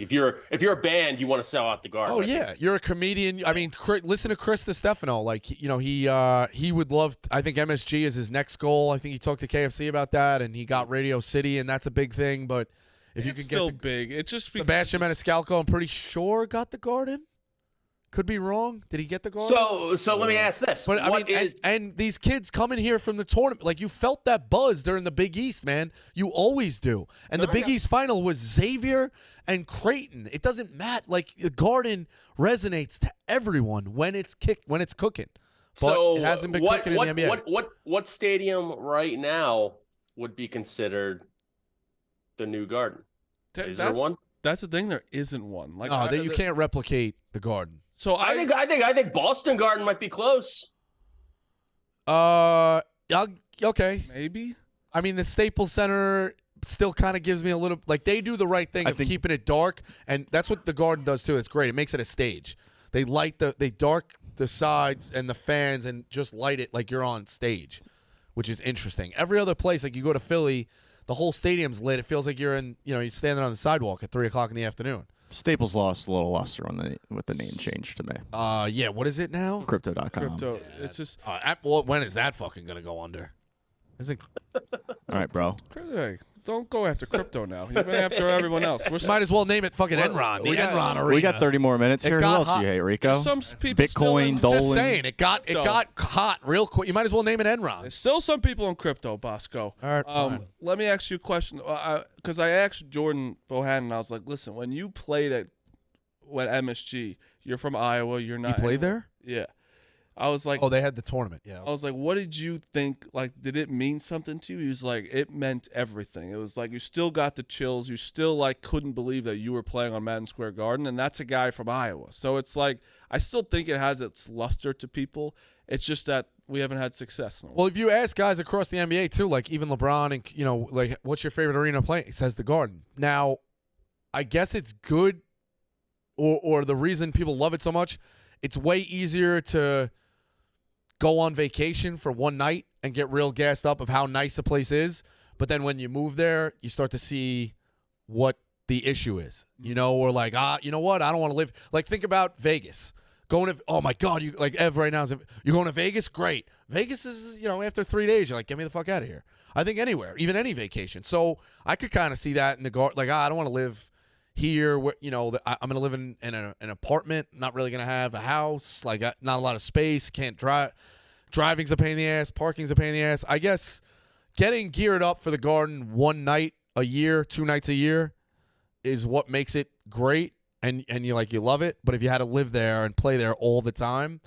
if you're a band, you want to sell out the Garden. Oh yeah, you're a comedian. I mean, listen to Chris DiStefano. Like he would love. I think MSG is his next goal. I think he talked to KFC about that, and he got Radio City, and that's a big thing. But if you could get big, it just Sebastian Maniscalco, I'm pretty sure got the Garden. Could be wrong. Did he get the Garden? So let me ask this. But I mean, and these kids coming here from the tournament, like you felt that buzz during the Big East, man. You always do. And the Big East final was Xavier and Creighton. It doesn't matter. Like the Garden resonates to everyone when it's cooking. But it hasn't been cooking in the NBA. What stadium right now would be considered the new Garden? Is there one? That's the thing. There isn't one. Like you can't replicate the Garden. So I think Boston Garden might be close. Okay. Maybe. I mean, the Staples Center still kind of gives me a little like they do the right thing of keeping it dark, and that's what the Garden does too. It's great. It makes it a stage. They dark the sides and the fans and just light it like you're on stage, which is interesting. Every other place, like you go to Philly, the whole stadium's lit. It feels like you're you're standing on the sidewalk at 3:00 in the afternoon. Staples lost a little luster with the name change to me. Yeah. What is it now? Crypto.com. Crypto. It's just. When is that fucking gonna go under? Is it? All right, bro. Hey, don't go after crypto now. You're going after everyone else. Might as well name it fucking Enron. The Enron Arena. We got 30 more minutes here. Who else do you hate, Rico? Some people Bitcoin, Dolan. Just saying, it got hot real quick. You might as well name it Enron. There's still some people in crypto, Bosco. All right, fine. Let me ask you a question. Because I asked Jordan Bohannon, I was like, listen, when you played at MSG, you're from Iowa. You're not. You played there? Yeah. I was like, they had the tournament. Yeah. I was like, what did you think? Like, did it mean something to you? He was like, it meant everything. It was like you still got the chills. You still like couldn't believe that you were playing on Madison Square Garden, and that's a guy from Iowa. So it's like I still think it has its luster to people. It's just that we haven't had success. Well, if you ask guys across the NBA too, like even LeBron, and like, what's your favorite arena to play? He says the Garden. Now, I guess it's good, or the reason people love it so much, it's way easier to go on vacation for one night and get real gassed up of how nice the place is. But then when you move there, you start to see what the issue is, or like, you know what? I don't want to live. Like, think about Vegas. Going to, oh my God, you like Ev right now. You're going to Vegas? Great. Vegas is, after 3 days, you're like, get me the fuck out of here. I think anywhere, even any vacation. So I could kind of see that in the Garden. Like, I don't want to live here, where, I'm going to live in an apartment, not really going to have a house, like not a lot of space, can't drive. Driving's a pain in the ass, parking's a pain in the ass. I guess getting geared up for the Garden one night a year, 2 nights a year is what makes it great, and you love it. But if you had to live there and play there all the time,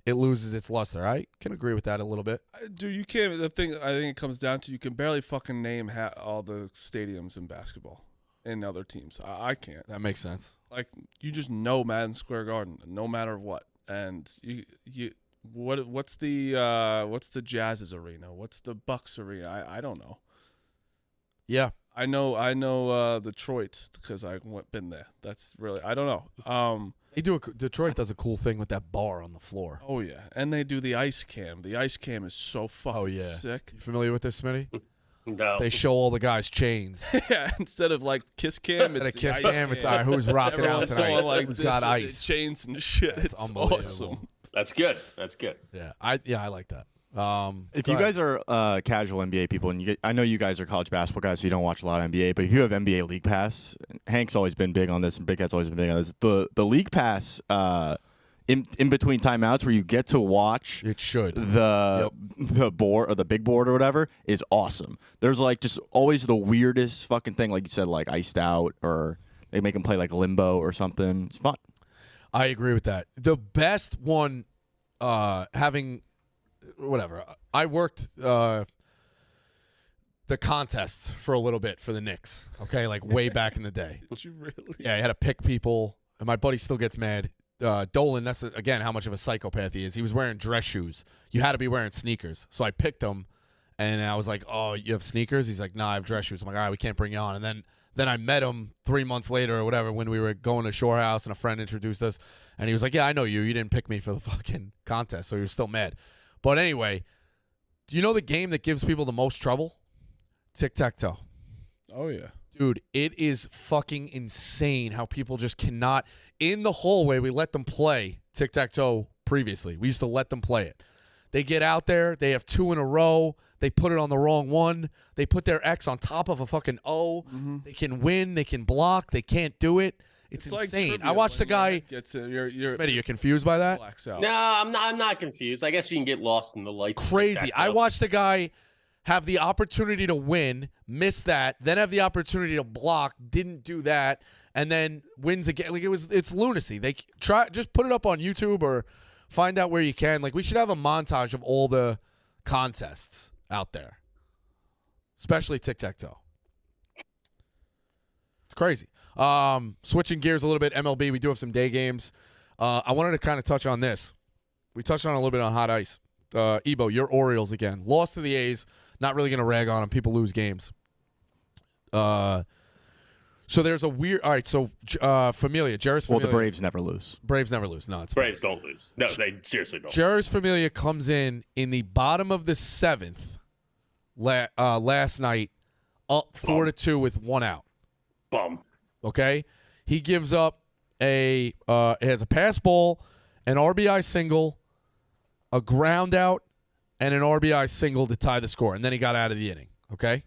it loses its luster. I can agree with that a little bit. Dude, you can't. The thing I think it comes down to, you can barely fucking name all the stadiums in basketball. In other teams, I can't. That makes sense. Like, you just know Madison Square Garden, no matter what. And what's the Jazz's arena? What's the Bucks arena? I don't know. Yeah, I know Detroit's because I been there. That's really I don't know. Detroit does a cool thing with that bar on the floor. Oh yeah, and they do the ice cam. The ice cam is so fucking sick. You familiar with this, Smitty? No. They show all the guys' chains. Yeah, instead of like kiss cam, it's a kiss cam. It's all right, who's rocking out Everyone's tonight? going like Who's this got with ice? their chains and shit. That's It's unbelievable. awesome. That's good. That's good. Yeah, I like that. If you guys are casual NBA people, and I know you guys are college basketball guys, so you don't watch a lot of NBA, but if you have NBA League Pass, Hank's always been big on this, and Big Cat's always been big on this. The League Pass in between timeouts where you get to watch it should the board or the big board or whatever is awesome. There's like just always the weirdest fucking thing, like you said, like iced out, or they make them play like limbo or something. It's fun. I agree with that. The best one, having whatever. I worked the contests for a little bit for the Knicks. Okay, like way back in the day. Did you really? Yeah, I had to pick people, and my buddy still gets mad. Dolan, that's again how much of a psychopath he is. He was wearing dress shoes. You had to be wearing sneakers. So I picked him, and I was like, "Oh, you have sneakers?" He's like, "Nah, I have dress shoes." I'm like, "All right, we can't bring you on." And then I met him 3 months later or whatever when we were going to Shore House, and a friend introduced us, and he was like, "Yeah, I know you. You didn't pick me for the fucking contest, so you're still mad." But anyway, do you know the game that gives people the most trouble? Tic-tac-toe. Oh yeah. Dude, it is fucking insane how people just cannot. In the hallway, we let them play tic-tac-toe previously. We used to let them play it. They get out there. They have 2 in a row. They put it on the wrong one. They put their X on top of a fucking O. Mm-hmm. They can win. They can block. They can't do it. It's insane. Like I watched the guy. Smitty, you're confused by that? No, I'm not confused. I guess you can get lost in the lights. Crazy. I watched the guy have the opportunity to win, miss that, then have the opportunity to block, didn't do that, and then wins again. Like it's lunacy. They just put it up on YouTube or find out where you can. Like we should have a montage of all the contests out there, especially tic-tac-toe. It's crazy. Switching gears a little bit, MLB, we do have some day games. I wanted to kind of touch on this. We touched on a little bit on hot ice. Ebo, your Orioles again. Lost to the A's. Not really going to rag on them. People lose games. So there's a weird – all right, so Familia, Jeris Familia. Well, the Braves never lose. Braves never lose. No, it's Braves don't lose. No, they seriously don't. Jeris Familia comes in the bottom of the 7th last night, up 4-2 with 1 out. Bum. Okay? He gives up it has a pass ball, an RBI single, a ground out, and an RBI single to tie the score. And then he got out of the inning. Okay?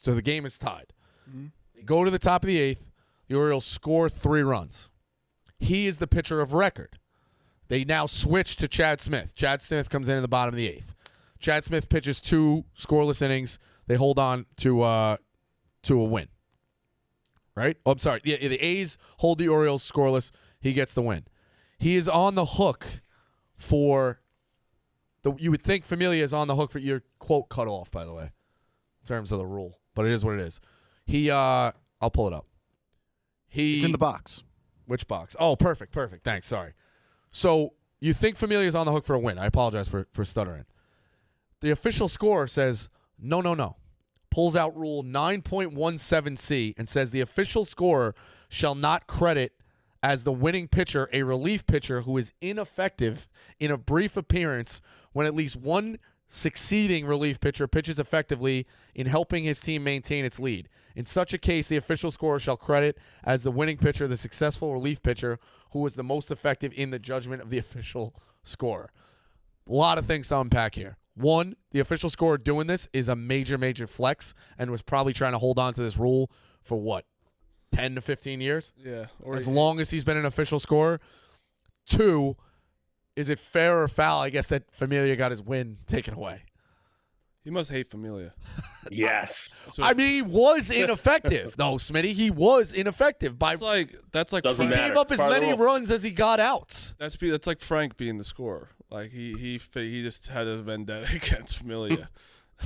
So the game is tied. Mm-hmm. They go to the top of the 8th. The Orioles score 3 runs. He is the pitcher of record. They now switch to Chad Smith. Chad Smith comes in the bottom of the 8th. Chad Smith pitches 2 scoreless innings. They hold on to a win. Right? Oh, I'm sorry. The A's hold the Orioles scoreless. He gets the win. He is on the hook for you would think Familia is on the hook for your quote cut off, by the way, in terms of the rule. But it is what it is. I'll pull it up. It's in the box. Which box? Oh, perfect. Thanks. Sorry. So you think Familia is on the hook for a win. I apologize for stuttering. The official score says no. Pulls out rule 9.17C and says the official scorer shall not credit as the winning pitcher a relief pitcher who is ineffective in a brief appearance when at least one succeeding relief pitcher pitches effectively in helping his team maintain its lead. In such a case, the official scorer shall credit as the winning pitcher the successful relief pitcher who was the most effective in the judgment of the official scorer. A lot of things to unpack here. One, the official scorer doing this is a major flex and was probably trying to hold on to this rule for what, 10 to 15 years? Yeah. As long as he's been an official scorer. 2, is it fair or foul, I guess, that Familia got his win taken away? He must hate Familia. Yes. I mean, he was ineffective. No, Smitty, he was ineffective. That's like Doesn't he matter. gave up as many runs as he got outs. That's like Frank being the scorer. Like he just had a vendetta against Familia,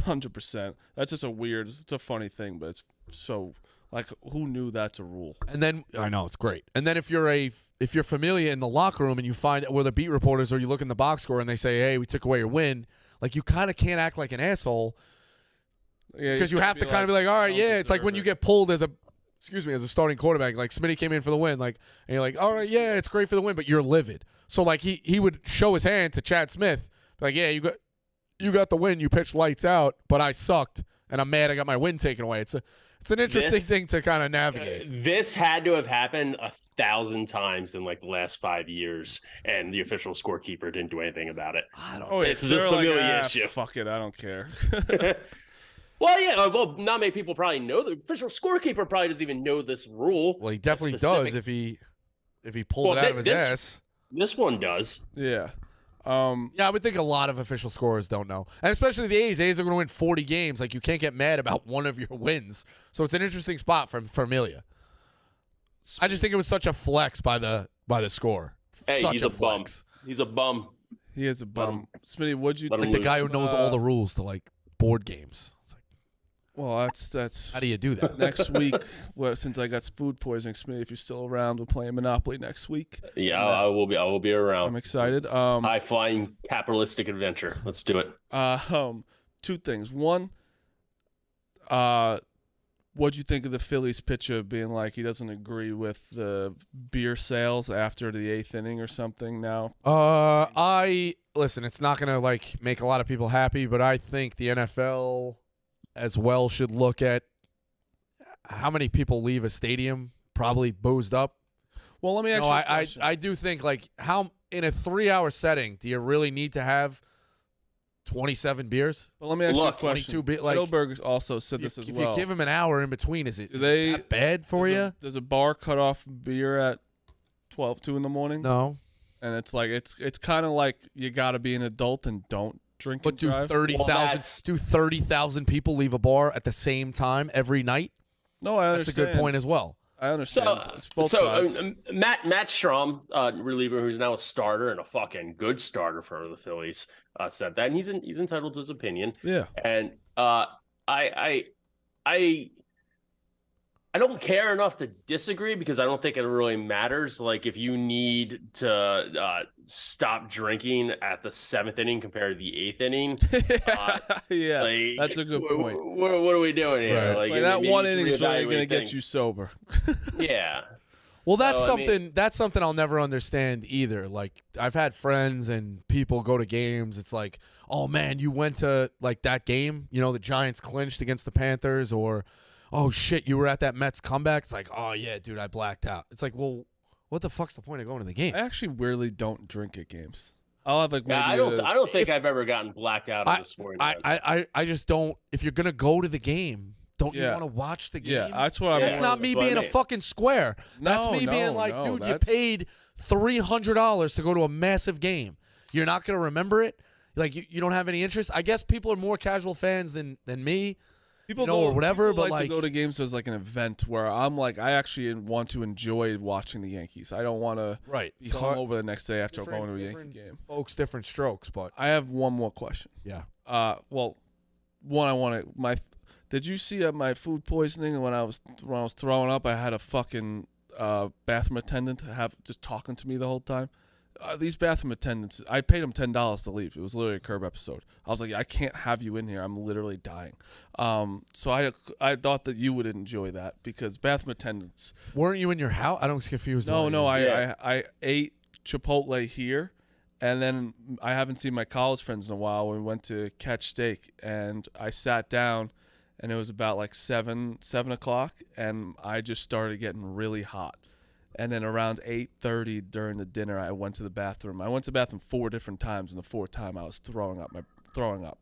100%. That's just it's a funny thing, but it's so like who knew that's a rule? And then I know it's great. And then if you're Familia in the locker room and you find where the beat reporters or you look in the box score and they say, "Hey, we took away your win," like you kind of can't act like an asshole. because you have to kind of be like, all right, yeah. It's like when you get pulled as a starting quarterback. Like Smitty came in for the win, like, and you're like, all right, yeah, it's great for the win, but you're livid. So like he would show his hand to Chad Smith, like, yeah, you got the win, you pitched lights out, but I sucked, and I'm mad I got my win taken away. It's an interesting thing to kind of navigate. This had to have happened 1,000 times in like the last 5 years, and the official scorekeeper didn't do anything about it. It's a familiar issue. Fuck it, I don't care. Well, yeah. Well, not many people probably know. The official scorekeeper probably doesn't even know this rule. Well, he definitely does if he pulled it out of his ass. This one does. Yeah. Yeah, I would think a lot of official scorers don't know. And especially the A's. A's are going to win 40 games. Like, you can't get mad about one of your wins. So it's an interesting spot for Amelia. I just think it was such a flex by the score. Hey, such he's a bum. flex. He's a bum. He is a bum. Smitty, what'd you Like think? the guy who knows all the rules to, like, board games. It's like, well, that's how do you do that? Next week, since I got food poisoning, Smitty, if you're still around, we're playing Monopoly next week. Yeah, I will be. I will be around. I'm excited. High flying capitalistic adventure. Let's do it. Two things. One, what'd you think of the Phillies pitcher being like he doesn't agree with the beer sales after the 8th inning or something now? Listen, it's not gonna like make a lot of people happy, but I think the NFL as well should look at how many people leave a stadium probably boozed up. Well, let me ask you a question. I do think, like, how in a 3-hour setting do you really need to have 27 beers? Well, let me ask you a question. 22 like, Middleberg also said this as well. If you give him an hour in between, is that bad for you? Does a bar cut off beer at 2 in the morning? No. And it's like it's kind of like you got to be an adult and don't drink. But do 30,000 people leave a bar at the same time every night? No, I understand. That's a good point as well. I understand. It's both sides. Matt Strom, reliever, who's now a starter and a fucking good starter for the Phillies, said that, and he's entitled to his opinion. Yeah, and I don't care enough to disagree because I don't think it really matters. Like, if you need to stop drinking at the 7th inning compared to the 8th inning, yeah, like, that's a good point. What are we doing here? Right. Like that one inning is really going to get you sober. Yeah. Well, that's something I'll never understand either. Like, I've had friends and people go to games. It's like, oh man, you went to like that game. You know, the Giants clinched against the Panthers, or oh shit, you were at that Mets comeback. It's like, oh yeah, dude, I blacked out. It's like, well, what the fuck's the point of going to the game? I actually really don't drink at games. I'll have like maybe I don't think I've ever gotten blacked out of the sporting event. I just don't. If you're gonna go to the game, don't you want to watch the game? Yeah, that's what I'm. That's not me being a fucking square. That's me being like, dude, you paid $300 to go to a massive game. You're not gonna remember it. Like, you don't have any interest. I guess people are more casual fans than me. People or whatever, people but like to go to games as like an event where I'm like, I actually want to enjoy watching the Yankees. I don't want to be hungover the next day after going to a Yankee game. Folks, different strokes, but I have one more question. Yeah. Well, one I want to Did you see my food poisoning when I was throwing up? I had a fucking bathroom attendant just talking to me the whole time. These bathroom attendants, I paid them $10 to leave. It was literally a Curb episode. I was like, I can't have you in here. I'm literally dying. So I thought that you would enjoy that because bathroom attendants. Weren't you in your house? I don't get confused. No. I ate Chipotle here, and then I haven't seen my college friends in a while. We went to catch steak, and I sat down, and it was about like 7 o'clock, and I just started getting really hot. And then around 8:30 during the dinner, I went to the bathroom. I went to the bathroom 4 different times, and the 4th time I was throwing up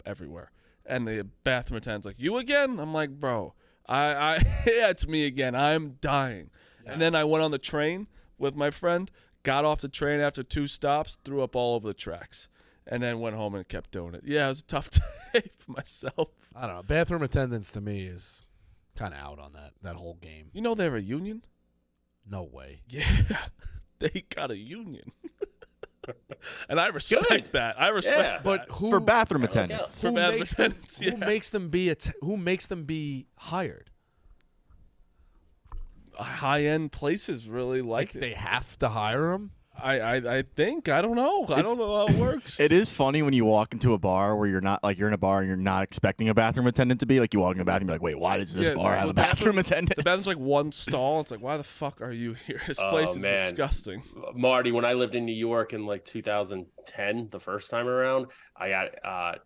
everywhere. And the bathroom attendant's like, "You again?" I'm like, "Bro, yeah, it's me again. I'm dying." Yeah. And then I went on the train with my friend, got off the train after 2 stops, threw up all over the tracks, and then went home and kept doing it. Yeah, it was a tough day for myself. I don't know. Bathroom attendants to me is kind of out on that whole game. You know they're a union? No way. Yeah, they got a union, and I respect that. I respect that. But who for bathroom attendants? Who makes them be hired? High-end places really like it. They have to hire them. I think. I don't know. I don't know how it works. It is funny when you walk into a bar where you're not you're in a bar and you're not expecting a bathroom attendant to be. Like you walk in the bathroom, and you're like, wait, why does this bar have a bathroom attendant? The bathroom's like one stall. It's like, why the fuck are you here? This place is disgusting. Marty, when I lived in New York in like 2010, the first time around, I got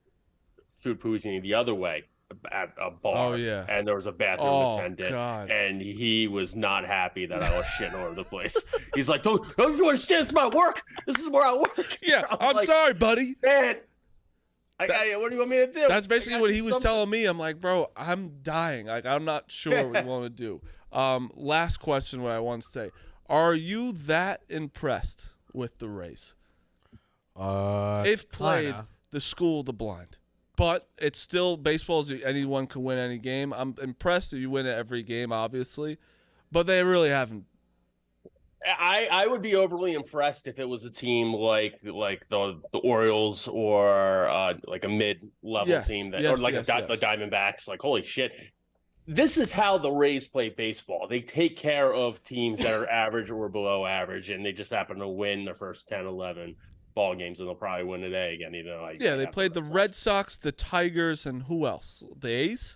food poisoning the other way at a bar. Oh, yeah. And there was a bathroom attendant. God. And he was not happy that I was shitting all over the place. He's like, don't you understand? This is my work. This is where I work. Yeah, I'm like, sorry, buddy. Man, what do you want me to do? That's basically what he was telling me. I'm like, bro, I'm dying. Like, I'm not sure what you want to do. Last question, what I want to say. Are you that impressed with the Rays? If played the school of the blind. But it's still baseball. Anyone can win any game. I'm impressed that you win every game, obviously, but they really haven't. I would be overly impressed if it was a team like the Orioles or like a mid-level team or like the Diamondbacks. Like, holy shit. This is how the Rays play baseball. They take care of teams that are average or below average, and they just happen to win their first 10, 11 ball games, and they'll probably win today again. They played the Red Sox, the Tigers, and who else? The A's.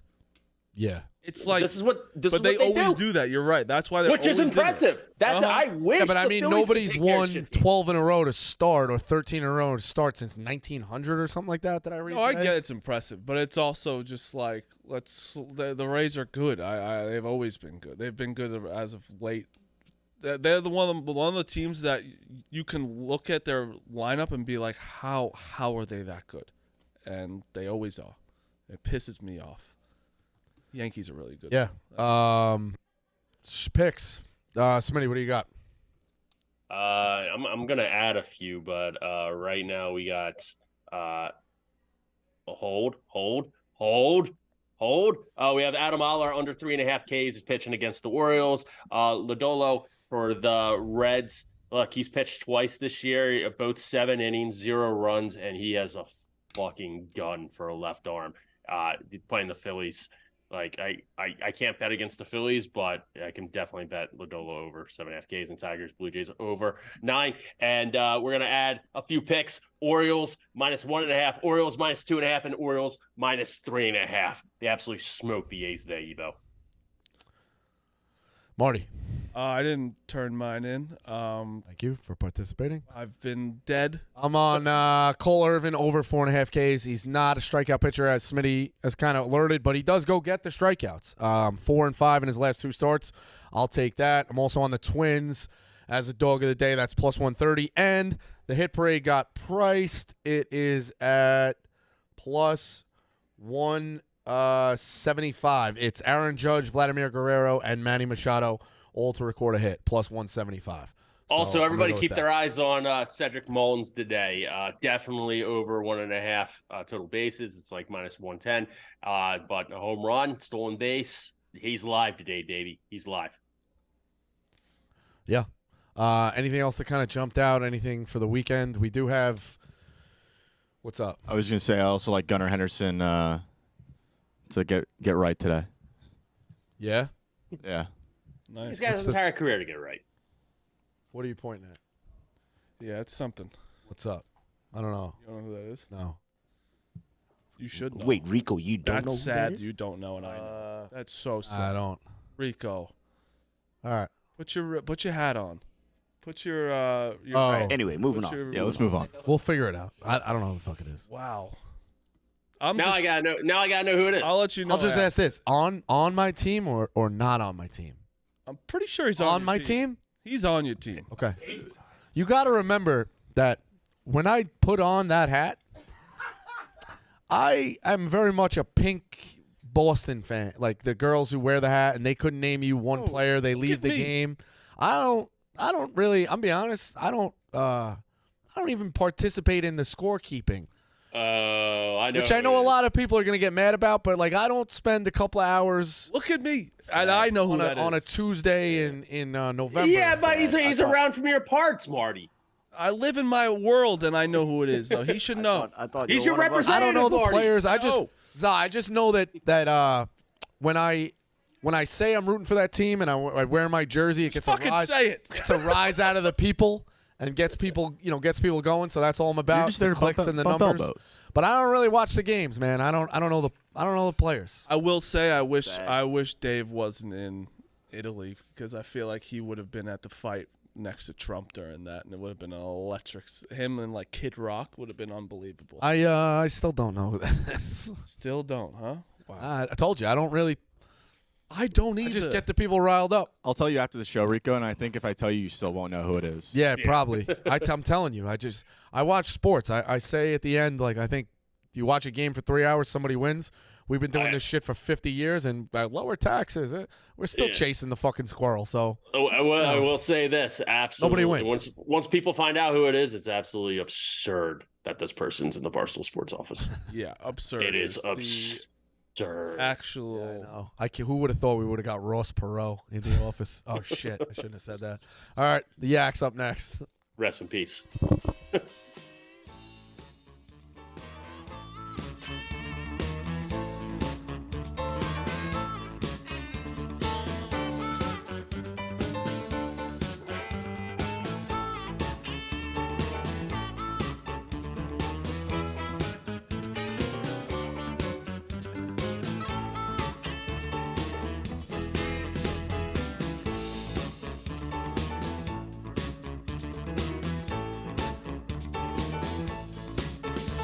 Yeah, it's like but they always do that. You're right. That's why they're which is impressive. That's I wish. Yeah, but I mean, nobody's won 12 in a row to start or 13 in a row to start since 1900 or something like that. That I read. No, I get it's impressive, but it's also just like the Rays are good. They've always been good. They've been good as of late. They're one of the teams that you can look at their lineup and be like, how are they that good? And they always are. It pisses me off. Yankees are really good. Yeah. Picks. Smitty, what do you got? I'm gonna add a few, but right now we got hold. We have Adam Oller under 3.5 Ks is pitching against the Orioles. Lodolo for the Reds. Look, he's pitched twice this year, both 7 innings, 0 runs, and he has a fucking gun for a left arm. Playing the Phillies. Like, I can't bet against the Phillies, but I can definitely bet Lodolo over 7.5 Ks and Tigers, Blue Jays over 9. And we're going to add a few picks. Orioles -1.5, Orioles -2.5, and Orioles -3.5. They absolutely smoked the A's there, Evo. Marty. I didn't turn mine in. Thank you for participating. I've been dead. I'm on Cole Irvin over 4.5 Ks. He's not a strikeout pitcher, as Smitty has kind of alerted, but he does go get the strikeouts. 4 and 5 in his last 2 starts. I'll take that. I'm also on the Twins as a dog of the day. That's +130. And the hit parade got priced. It is at +175. It's Aaron Judge, Vladimir Guerrero, and Manny Machado, all to record a hit, +175. Also, everybody keep their eyes on Cedric Mullins today. Definitely over 1.5 total bases. It's like -110. But a home run, stolen base. He's live today, baby. He's live. Yeah. Anything else that kind of jumped out? Anything for the weekend? We do have. What's up? I was going to say I also like Gunnar Henderson to get right today. Yeah. Yeah. Nice. He's got his entire career to get right. What are you pointing at? Yeah, it's something. What's up? I don't know. You don't know who that is? No. You should know. Wait, Rico, you don't know That's who sad that is? you don't know, and I know. That's so sad. I don't. Rico. All right. Put your hat on. Put your Oh. Anyway, moving on. Yeah, let's move on. We'll figure it out. I don't know who the fuck it is. Wow. I gotta know who it is. I'll let you know. I'll just ask this: on my team or not on my team? I'm pretty sure he's on my your team. He's on your team. Okay. You got to remember that when I put on that hat, I am very much a pink Boston fan. Like the girls who wear the hat and they couldn't name you one player, they leave the game. I don't really. I'm be honest. I don't even participate in the scorekeeping. Oh, I know. Which I know a lot of people are going to get mad about, but like I don't spend a couple of hours. Look at me, and I know who that is. On a Tuesday in November. Yeah, but he's around from your parts, Marty. I live in my world, and I know who it is. Though he should know. I thought he's your representative. I don't know the Marty. players. I just know that when I say I'm rooting for that team and I wear my jersey, it gets fucking a rise. say it. It's a rise out of the people. and gets people going. So that's all I'm about. You're just there the to clicks bump, and the bump numbers. elbows. But I don't really watch the games, man. I don't know the players. I will say I wish Dave wasn't in Italy because I feel like he would have been at the fight next to Trump during that, and it would have been an electric. Him and like Kid Rock would have been unbelievable. I still don't know who that is. Still don't, huh? Wow. I told you I don't really. I don't either. I just get the people riled up. I'll tell you after the show, Rico, and I think if I tell you, you still won't know who it is. Yeah, probably. I'm telling you. I watch sports. I say at the end, like, I think you watch a game for 3 hours, somebody wins. We've been doing this shit for 50 years, and lower taxes. We're still chasing the fucking squirrel. So I will say this: absolutely, nobody wins. Once people find out who it is, it's absolutely absurd that this person's in the Barstool Sports office. Yeah, absurd. It is absurd. Actual. Who would have thought we would have got Ross Perot in the office? Oh shit! I shouldn't have said that. All right, the Yak's up next. Rest in peace.